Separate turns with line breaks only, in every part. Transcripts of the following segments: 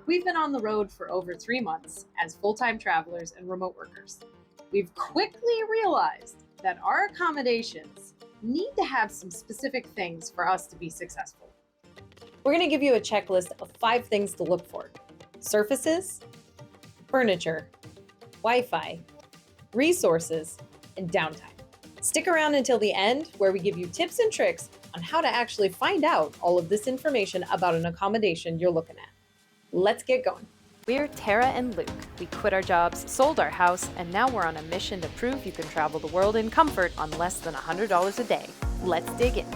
We've been on the road for over 3 months as full-time travelers and remote workers. We've quickly realized that our accommodations need to have some specific things for us to be successful. We're going to give you a checklist of 5 things to look for: surfaces, furniture, Wi-Fi, resources, and downtime. Stick around until the end, where we give you tips and tricks on how to actually find out all of this information about an accommodation you're looking at. Let's get going.
We're Tara and Luke. We quit our jobs, sold our house, and now we're on a mission to prove you can travel the world in comfort on less than $100 a day. Let's dig in.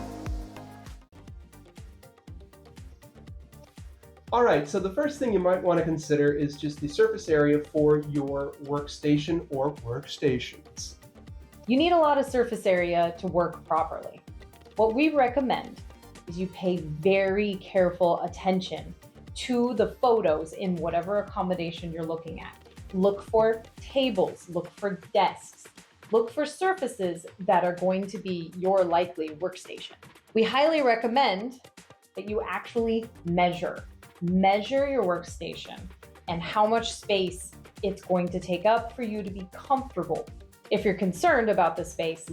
All right, so the first thing you might want to consider is just the surface area for your workstation or workstations.
You need a lot of surface area to work properly. What we recommend is you pay very careful attention to the photos in whatever accommodation you're looking at. Look for tables, look for desks, look for surfaces that are going to be your likely workstation. We highly recommend that you actually measure your workstation and how much space it's going to take up for you to be comfortable. If you're concerned about the space,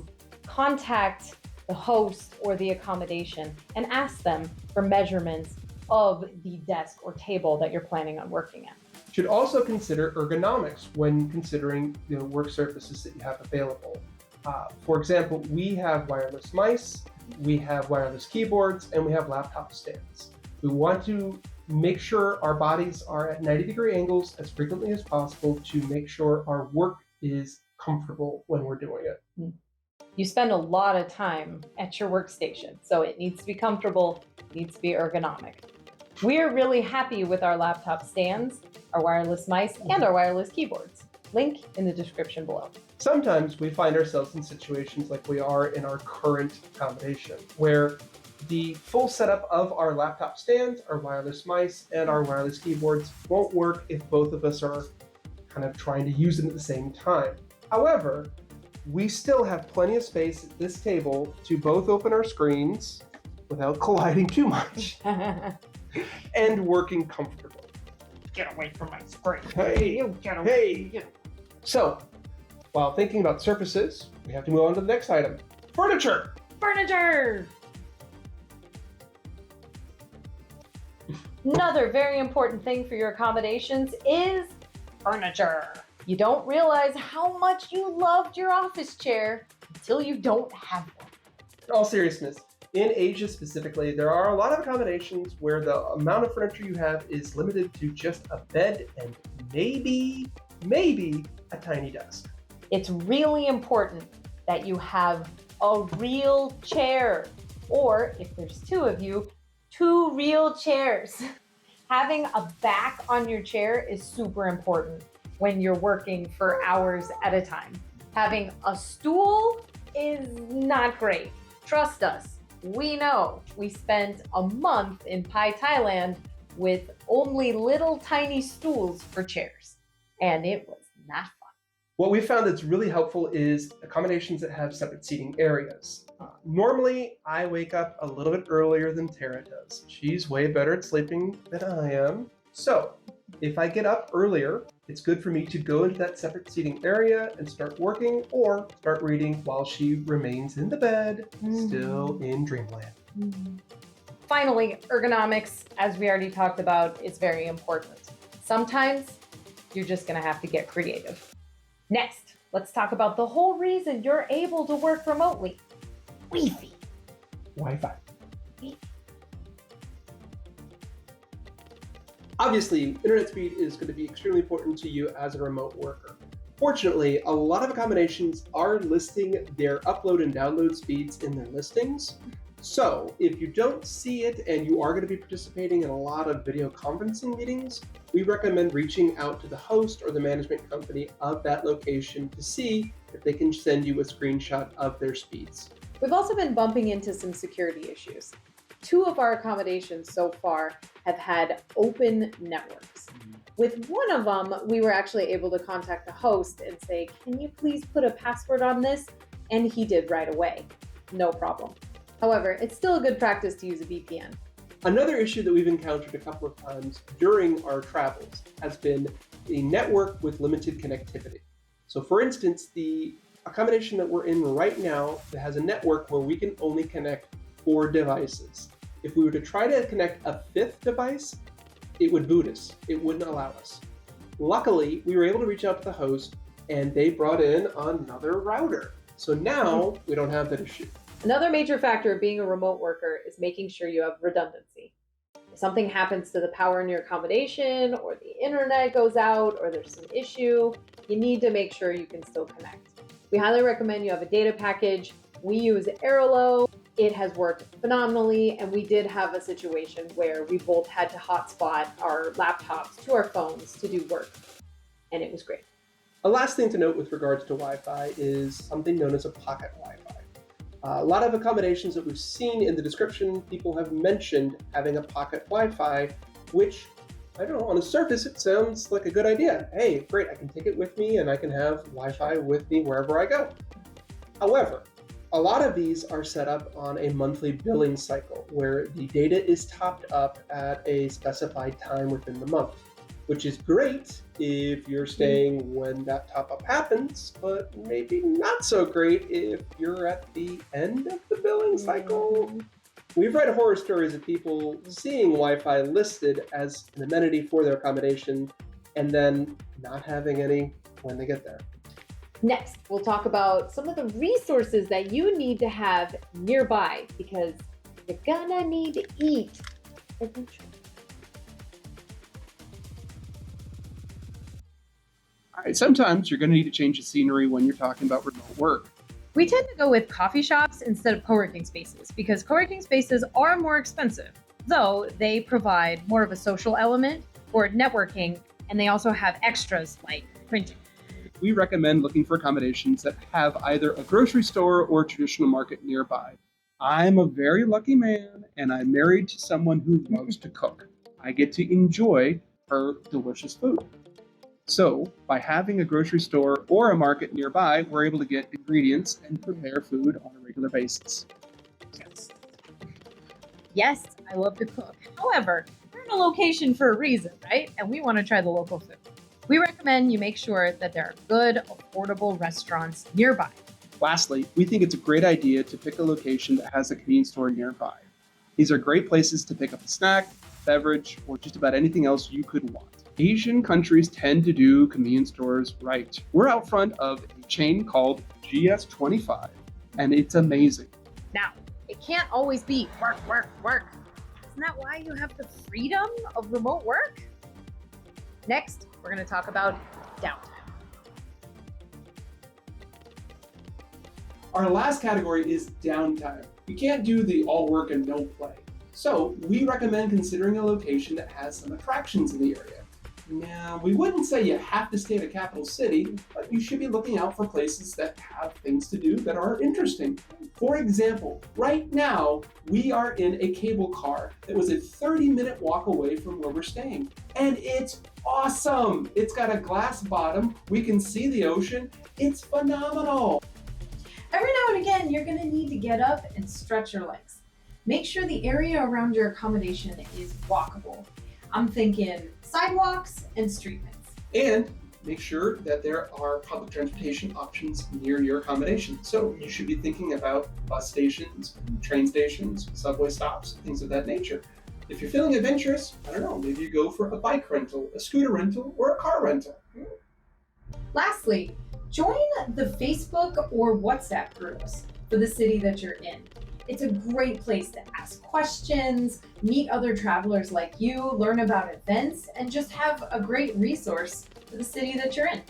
contact the host or the accommodation and ask them for measurements of the desk or table that you're planning on working at.
You should also consider ergonomics when considering the work surfaces that you have available. For example, we have wireless mice, we have wireless keyboards, and we have laptop stands. We want to make sure our bodies are at 90-degree angles as frequently as possible to make sure our work is comfortable when we're doing it.
You spend a lot of time at your workstation, so it needs to be comfortable, it needs to be ergonomic. We're really happy with our laptop stands, our wireless mice, and our wireless keyboards. Link in the description below.
Sometimes we find ourselves in situations like we are in our current accommodation, where the full setup of our laptop stands, our wireless mice, and our wireless keyboards won't work if both of us are kind of trying to use them at the same time. However, we still have plenty of space at this table to both open our screens without colliding too much and working comfortably.
Get away from my screen.
Hey. So, while thinking about surfaces, we have to move on to the next item: furniture.
Furniture! Another very important thing for your accommodations is furniture. You don't realize how much you loved your office chair until you don't have one.
In all seriousness, in Asia specifically, there are a lot of accommodations where the amount of furniture you have is limited to just a bed and maybe a tiny desk.
It's really important that you have a real chair, or if there's 2 of you, 2 real chairs. Having a back on your chair is super important when you're working for hours at a time. Having a stool is not great. Trust us, we know. We spent a month in Thailand with only little tiny stools for chairs, and it was not fun.
What we found that's really helpful is accommodations that have separate seating areas. Normally, I wake up a little bit earlier than Tara does. She's way better at sleeping than I am. So, if I get up earlier, it's good for me to go into that separate seating area and start working or start reading while she remains in the bed, still in dreamland.
Finally, ergonomics, as we already talked about, is very important. Sometimes you're just going to have to get creative. Next, let's talk about the whole reason you're able to work remotely: Wi-Fi.
Wi-Fi. Obviously, internet speed is going to be extremely important to you as a remote worker. Fortunately, a lot of accommodations are listing their upload and download speeds in their listings. So if you don't see it and you are going to be participating in a lot of video conferencing meetings, we recommend reaching out to the host or the management company of that location to see if they can send you a screenshot of their speeds.
We've also been bumping into some security issues. 2 of our accommodations so far have had open networks. With one of them, we were actually able to contact the host and say, "Can you please put a password on this?" And he did right away. No problem. However, it's still a good practice to use a VPN.
Another issue that we've encountered a couple of times during our travels has been a network with limited connectivity. So for instance, the accommodation that we're in right now that has a network where we can only connect 4 devices. If we were to try to connect a 5th device, it would boot us. It wouldn't allow us. Luckily, we were able to reach out to the host and they brought in another router. So now we don't have that issue.
Another major factor of being a remote worker is making sure you have redundancy. If something happens to the power in your accommodation, or the internet goes out, or there's some issue, you need to make sure you can still connect. We highly recommend you have a data package. We use Airalo. It has worked phenomenally, and we did have a situation where we both had to hotspot our laptops to our phones to do work, and it was great.
A last thing to note with regards to Wi-Fi is something known as a pocket Wi-Fi. A lot of accommodations that we've seen in the description, people have mentioned having a pocket Wi-Fi, which, I don't know, on the surface it sounds like a good idea. Hey, great, I can take it with me and I can have Wi-Fi with me wherever I go. However, a lot of these are set up on a monthly billing cycle where the data is topped up at a specified time within the month, which is great if you're staying when that top up happens, but maybe not so great if you're at the end of the billing cycle. We've read horror stories of people seeing Wi-Fi listed as an amenity for their accommodation and then not having any when they get there.
Next, we'll talk about some of the resources that you need to have nearby because you're gonna need to eat eventually.
All right, sometimes you're going to need to change the scenery when you're talking about remote work.
We tend to go with coffee shops instead of co-working spaces because co-working spaces are more expensive, though they provide more of a social element or networking, and they also have extras like printing.
We recommend looking for accommodations that have either a grocery store or traditional market nearby. I'm a very lucky man, and I'm married to someone who loves to cook. I get to enjoy her delicious food. So, by having a grocery store or a market nearby, we're able to get ingredients and prepare food on a regular basis.
Yes, I love to cook. However, we're in a location for a reason, right? And we want to try the local food. We recommend you make sure that there are good, affordable restaurants nearby.
Lastly, we think it's a great idea to pick a location that has a convenience store nearby. These are great places to pick up a snack, beverage, or just about anything else you could want. Asian countries tend to do convenience stores right. We're out front of a chain called GS25, and it's amazing.
Now, it can't always be work, work, work. Isn't that why you have the freedom of remote work? Next, we're going to talk about downtime.
Our last category is downtime. You can't do the all work and no play. So we recommend considering a location that has some attractions in the area. Now, we wouldn't say you have to stay at a capital city, but you should be looking out for places that have things to do that are interesting. For example, right now, we are in a cable car that was a 30-minute walk away from where we're staying. And it's awesome! It's got a glass bottom, we can see the ocean, it's phenomenal!
Every now and again, you're going to need to get up and stretch your legs. Make sure the area around your accommodation is walkable. I'm thinking sidewalks and street lights.
And make sure that there are public transportation options near your accommodation. So you should be thinking about bus stations, train stations, subway stops, things of that nature. If you're feeling adventurous, I don't know, maybe you go for a bike rental, a scooter rental, or a car rental.
Lastly, join the Facebook or WhatsApp groups for the city that you're in. It's a great place to ask questions, meet other travelers like you, learn about events, and just have a great resource for the city that you're in.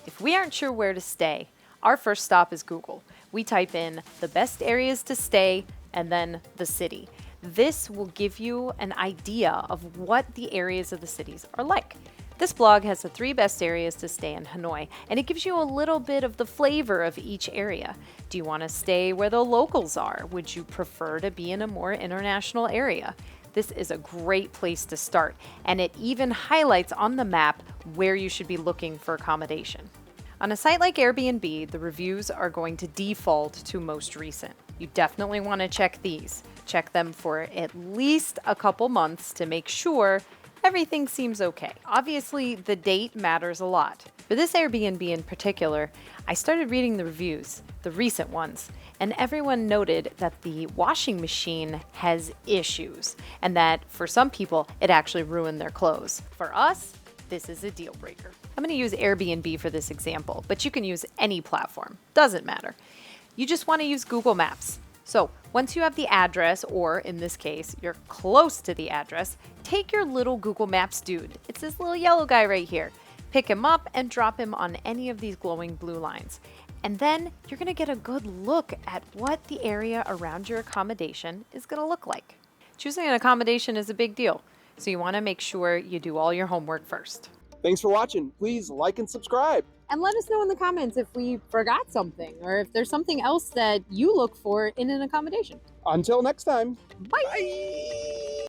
If we aren't sure where to stay, our first stop is Google. We type in the best areas to stay and then the city. This will give you an idea of what the areas of the cities are like. This blog has the 3 best areas to stay in Hanoi, and it gives you a little bit of the flavor of each area. Do you want to stay where the locals are? Would you prefer to be in a more international area? This is a great place to start, and it even highlights on the map where you should be looking for accommodation. On a site like Airbnb, the reviews are going to default to most recent. You definitely want to check these. Check them for at least a couple months to make sure everything seems okay. Obviously, the date matters a lot. For this Airbnb in particular, I started reading the reviews, the recent ones, and everyone noted that the washing machine has issues and that for some people, it actually ruined their clothes. For us, this is a deal breaker. I'm going to use Airbnb for this example, but you can use any platform. Doesn't matter. You just want to use Google Maps. So once you have the address, or in this case, you're close to the address, take your little Google Maps dude. It's this little yellow guy right here. Pick him up and drop him on any of these glowing blue lines. And then you're going to get a good look at what the area around your accommodation is going to look like. Choosing an accommodation is a big deal, so you want to make sure you do all your homework first.
Thanks for watching. Please like and subscribe.
And let us know in the comments if we forgot something or if there's something else that you look for in an accommodation.
Until next time.
Bye.